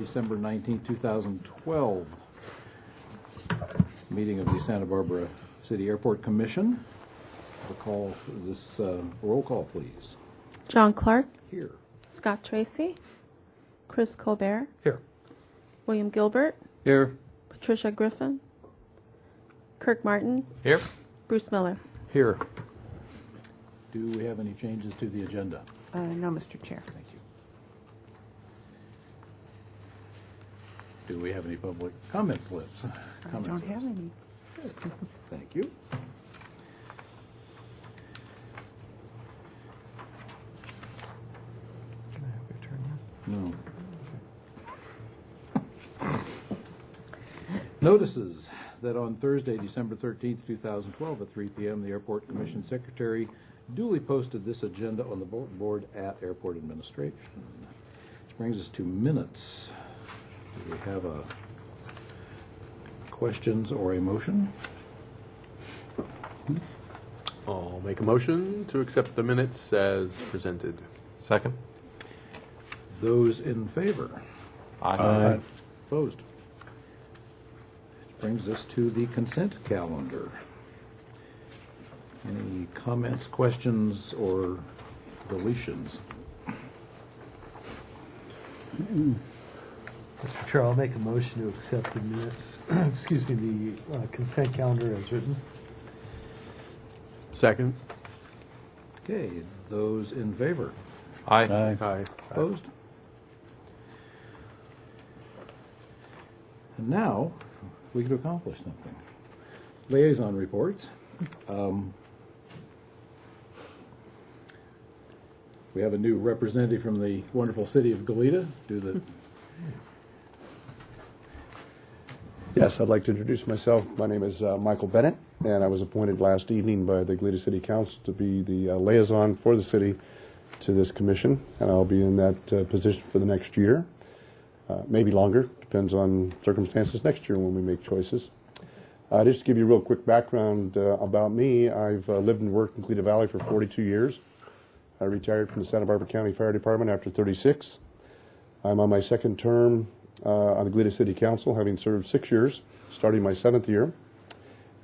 December 19, 2012 meeting of the Santa Barbara City Airport Commission. We'll call this roll call, please. John Clark. Here. Scott Tracy. Chris Colbert. Here. William Gilbert. Here. Patricia Griffin. Kirk Martin. Here. Bruce Miller. Here. Do we have any changes to the agenda? No, Mr. Chair. Thank you. Do we have any public comment slips? I don't have any. Good. Thank you. Can I have your turn now? No. Notices that on Thursday, December 13th, 2012 at 3 p.m., the Airport Commission Secretary duly posted this agenda on the bulletin board at Airport Administration. Which brings us to minutes. Do we have a questions or a motion? I'll make a motion to accept the minutes as presented. Second. Those in favor? Aye. Opposed? Which brings us to the consent calendar. Any comments, questions, or deletions? Mr. Chair, I'll make a motion to accept the minutes, excuse me, the consent calendar as written. Second. Okay, those in favor? Aye. Aye. Aye. Opposed? And now, we can accomplish something. Liaison reports. We have a new representative from the wonderful city of Goleta. Yes, I'd like to introduce myself. My name is Michael Bennett, and I was appointed last evening by the Goleta City Council to be the liaison for the city to this commission, and I'll be in that position for the next year, maybe longer, depends on circumstances next year when we make choices. Just to give you a real quick background about me, I've lived and worked in Goleta Valley for 42 years. I retired from the Santa Barbara County Fire Department after 36. I'm on my second term on the Goleta City Council, having served 6 years, starting my 7th year.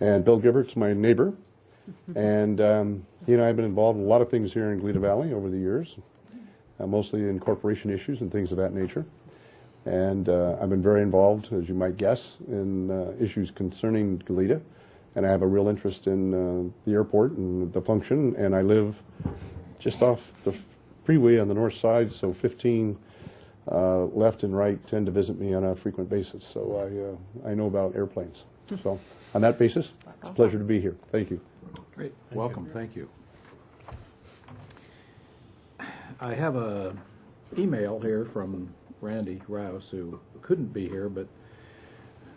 And Bill Gibbert's my neighbor. And he and I have been involved in a lot of things here in Goleta Valley over the years, mostly in corporation issues and things of that nature. And I've been very involved, as you might guess, in issues concerning Goleta. And I have a real interest in the airport and the function. And I live just off the freeway on the north side, so 15 left and right tend to visit me on a frequent basis. So I know about airplanes. So on that basis, it's a pleasure to be here. Thank you. Great. Welcome. Thank you. I have a email here from Randy Rouse, who couldn't be here, but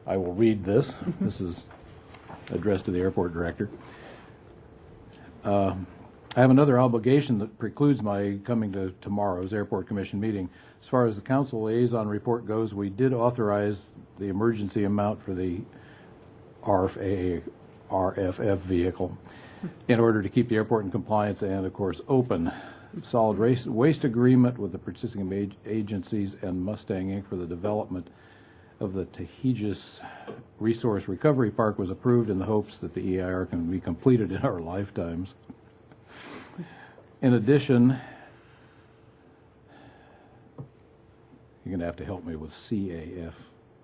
I will read this. This is addressed to the airport director. I have another obligation that precludes my coming to tomorrow's Airport Commission meeting. As far as the Council Liaison Report goes, we did authorize the emergency amount for the RFF vehicle in order to keep the airport in compliance and, of course, open. Solid waste agreement with the participating agencies and Mustang Inc. for the development of the Tahegis Resource Recovery Park was approved in the hopes that the EIR can be completed in our lifetimes. In addition, you're going to have to help me with CAFR.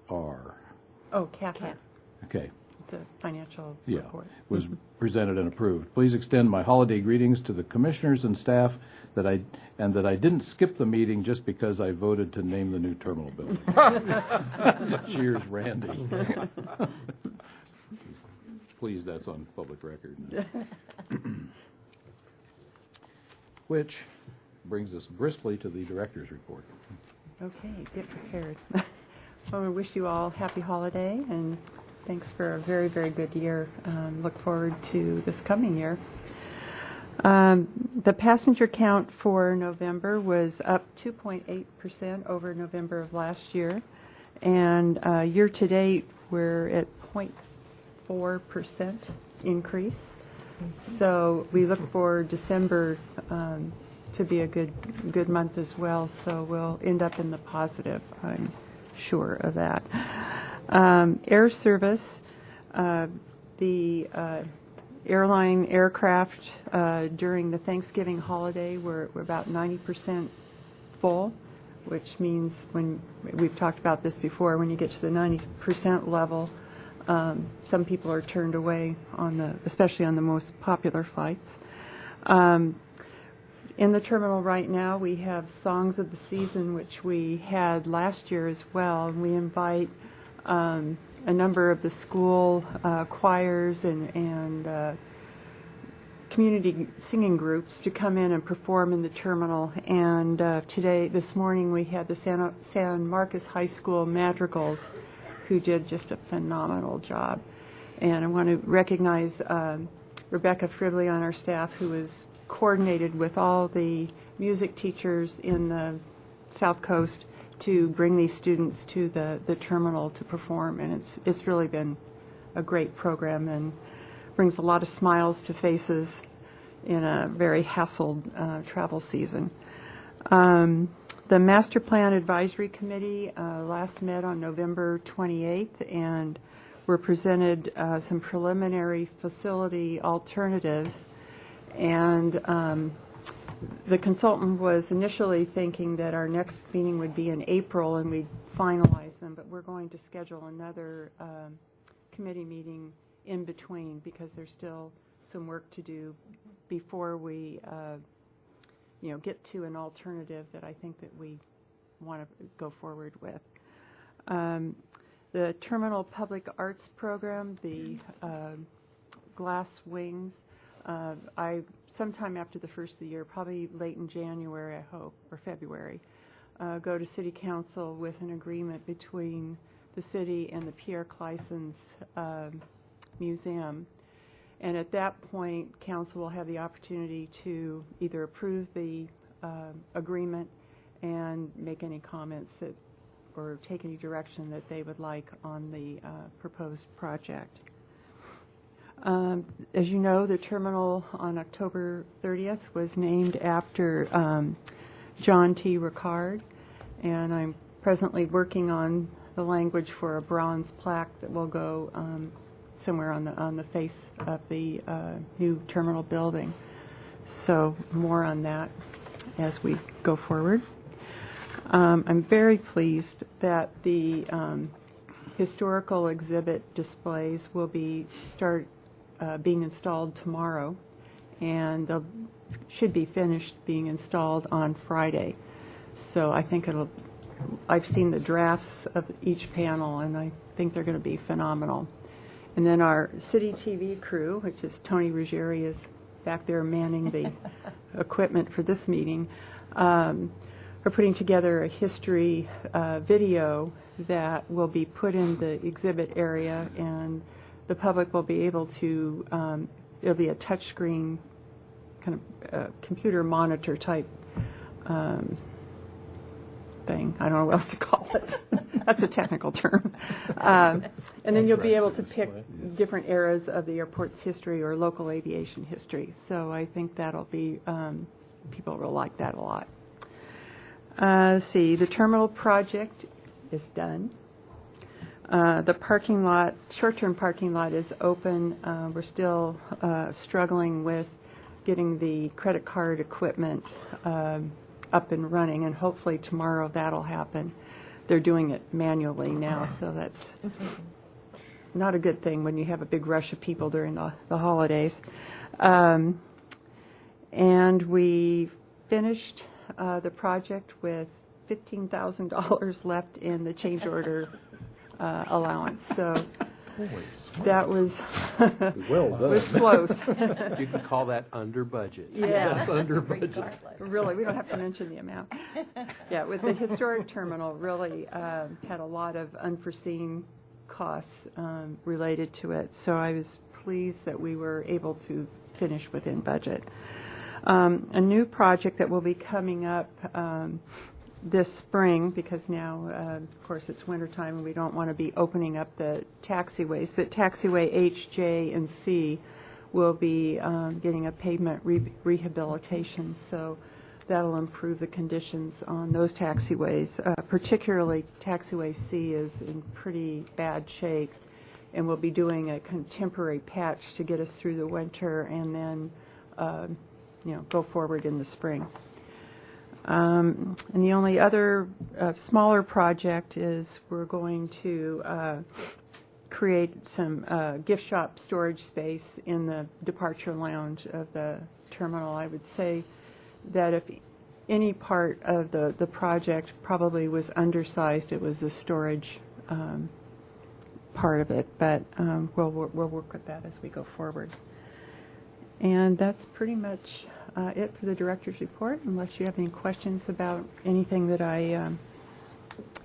Oh, CAFR. Okay. It's a financial Yeah, report. was presented and approved. Please extend my holiday greetings to the commissioners and staff that I didn't skip the meeting just because I voted to name the new terminal building. Cheers, Randy. Please, that's on public record. Which brings us briskly to the director's report. Okay, get prepared. Well, we wish you all happy holiday and thanks for a very, very good year. Look forward to this coming year. The passenger count for November was up 2.8% over November of last year. And year to date, we're at 0.4% increase. So we look for December to be a good month as well. So we'll end up in the positive. I'm sure of that. Air service, the airline aircraft during the Thanksgiving holiday were about 90% full, which means, when we've talked about this before, when you get to the 90% level, some people are turned away especially on the most popular flights. In the terminal right now, we have Songs of the Season, which we had last year as well. We invite a number of the school choirs and community singing groups to come in and perform in the terminal. And this morning, we had the San Marcos High School Madrigals, who did just a phenomenal job. And I want to recognize Rebecca Fribley on our staff, who was coordinated with all the music teachers in the South Coast to bring these students to the terminal to perform. And it's really been a great program and brings a lot of smiles to faces in a very hassled travel season. The Master Plan Advisory Committee last met on November 28th and were presented some preliminary facility alternatives. And the consultant was initially thinking that our next meeting would be in April and we'd finalize them, but we're going to schedule another committee meeting in between because there's still some work to do before we get to an alternative that I think that we want to go forward with. The Terminal Public Arts Program, the Glass Wings, sometime after the first of the year, probably late in January, I hope, or February, go to City Council with an agreement between the city and the Pierre Clyson's Museum. And at that point, Council will have the opportunity to either approve the agreement and make any comments or take any direction that they would like on the proposed project. As you know, the terminal on October 30th was named after John T. Ricard, and I'm presently working on the language for a bronze plaque that will go somewhere on the face of the new terminal building. So more on that as we go forward. I'm very pleased that the historical exhibit displays will start being installed tomorrow, and they should be finished being installed on Friday. So I think I've seen the drafts of each panel, and I think they're going to be phenomenal. And then our city TV crew, which is Tony Ruggieri, is back there manning the equipment for this meeting, are putting together a history video that will be put in the exhibit area, and the public will be able to, it'll be a touchscreen kind of computer monitor type thing. I don't know what else to call it. That's a technical term. And then you'll be able to pick different eras of the airport's history or local aviation history. So I think that'll be, people will like that a lot. Let's see, the terminal project is done. The parking lot, short-term parking lot is open. We're still struggling with getting the credit card equipment up and running, and hopefully tomorrow that'll happen. They're doing it manually now, so that's not a good thing when you have a big rush of people during the holidays. And we finished the project with $15,000 left in the change order allowance. So that was Well done. was close. You can call that under budget. Yeah. That's under budget. Really, we don't have to mention the amount. Yeah, with the historic terminal, really had a lot of unforeseen costs related to it. So I was pleased that we were able to finish within budget. A new project that will be coming up this spring, because now, of course, it's wintertime and we don't want to be opening up the taxiways, but taxiway H, J, and C will be getting a pavement rehabilitation. So that'll improve the conditions on those taxiways. Particularly, taxiway C is in pretty bad shape, and we'll be doing a contemporary patch to get us through the winter and then, go forward in the spring. And the only other smaller project is we're going to create some gift shop storage space in the departure lounge of the terminal. I would say that if any part of the project probably was undersized, it was the storage part of it, but we'll work with that as we go forward. And that's pretty much it for the director's report, unless you have any questions about anything that I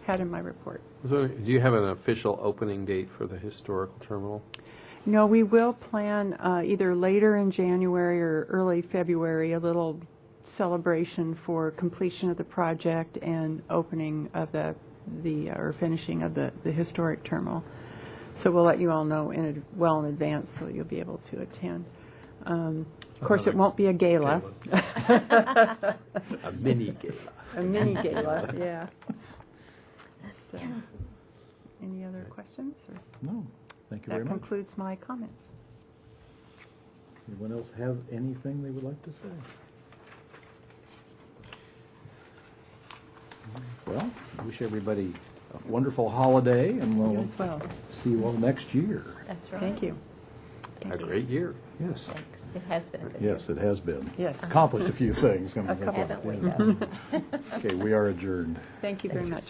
had in my report. So, do you have an official opening date for the historical terminal? No, we will plan either later in January or early February a little celebration for completion of the project and opening of or finishing of the historic terminal. So we'll let you all know well in advance so you'll be able to attend. Of course, it won't be a gala. A mini gala. A mini gala, yeah. So, any other questions? Or No, thank you very that much. concludes my comments. Anyone else have anything they would like to say? Well, wish everybody a wonderful holiday, and You we'll as well. see you all next year. That's right. Thank you. A great year. Yes. Thanks. It has been a good Yes, it has been. Yes. Accomplished a few things. Coming A couple. Haven't we, Yeah. though? Okay, we are adjourned. Thank you very much.